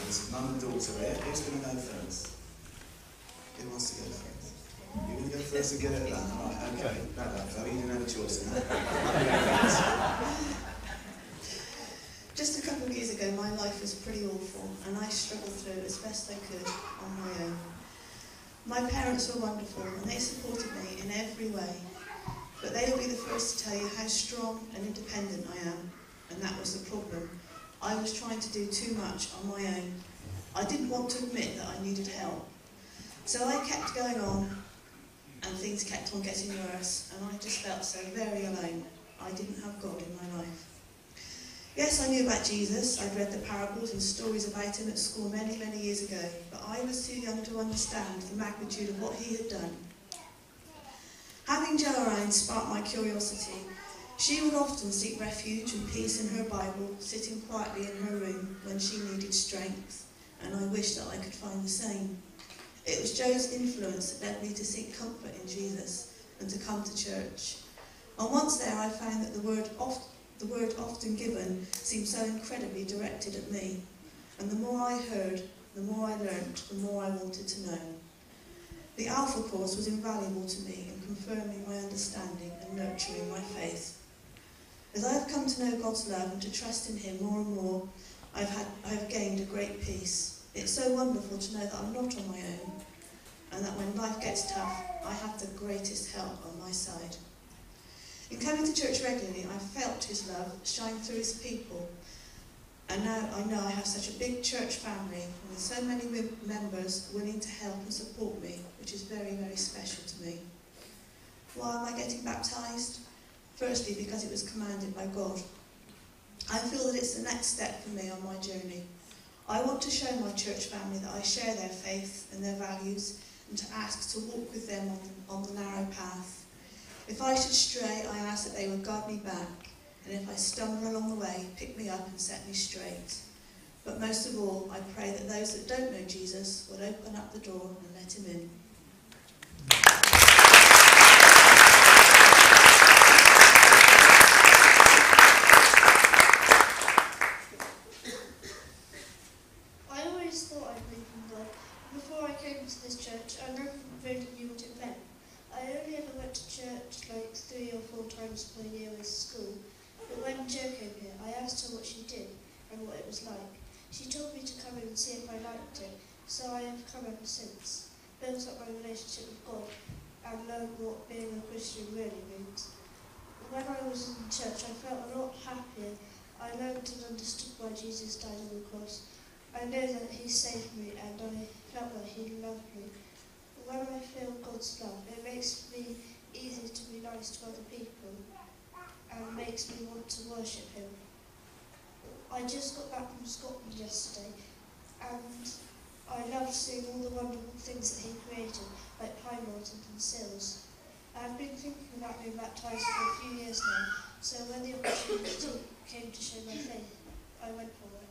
There's mum and daughter here. Who's going to go first? Who wants to go first? You're going to go first and get it done? Right, okay. No, so you didn't have a choice in that. Just a couple of years ago, my life was pretty awful, and I struggled through as best I could on my own. My parents were wonderful, and they supported me in every way. But they will be the first to tell you how strong and independent I am, and that was the problem. I was trying to do too much on my own. I didn't want to admit that I needed help. So I kept going on, and things kept on getting worse, and I just felt so very alone. I didn't have God in my life. Yes, I knew about Jesus. I'd read the parables and stories about him at school many, many years ago, but I was too young to understand the magnitude of what he had done. Having Jo around sparked my curiosity. She would often seek refuge and peace in her Bible, sitting quietly in her room when she needed strength, and I wished that I could find the same. It was Jo's influence that led me to seek comfort in Jesus and to come to church. And once there, I found that the word often given seemed so incredibly directed at me. And the more I heard, the more I learnt, the more I wanted to know. The Alpha course was invaluable to me in confirming my understanding and nurturing my faith. As I have come to know God's love and to trust in him more and more, I have gained a great peace. It's so wonderful to know that I'm not on my own, and that when life gets tough, I have the greatest help on my side. In coming to church regularly, I felt his love shine through his people. And now I know I have such a big church family with so many members willing to help and support me, which is very, very special to me. Why am I getting baptised? Firstly, because it was commanded by God. I feel that it's the next step for me on my journey. I want to show my church family that I share their faith and their values, and to ask to walk with them on the narrow path. If I should stray, I ask that they would guide me back, and if I stumble along the way, pick me up and set me straight. But most of all, I pray that those that don't know Jesus would open up the door and let him in. I always thought I'd been from God. Before I came to this church, I never really knew what it meant. I only ever went to church like 3 or 4 times per year with school. But when Jo came here, I asked her what she did and what it was like. She told me to come in and see if I liked it, so I have come ever since, built up my relationship with God, and learned what being a Christian really means. When I was in church, I felt a lot happier. I learned and understood why Jesus died on the cross. I know that he saved me, and I felt that he loved me. When I feel God's love, it makes me easy to be nice to other people and makes me want to worship him. I just got back from Scotland yesterday, and I loved seeing all the wonderful things that he created, like pine mountains and sills. I've been thinking about being baptised for a few years now, so when the opportunity came to show my faith, I went for it.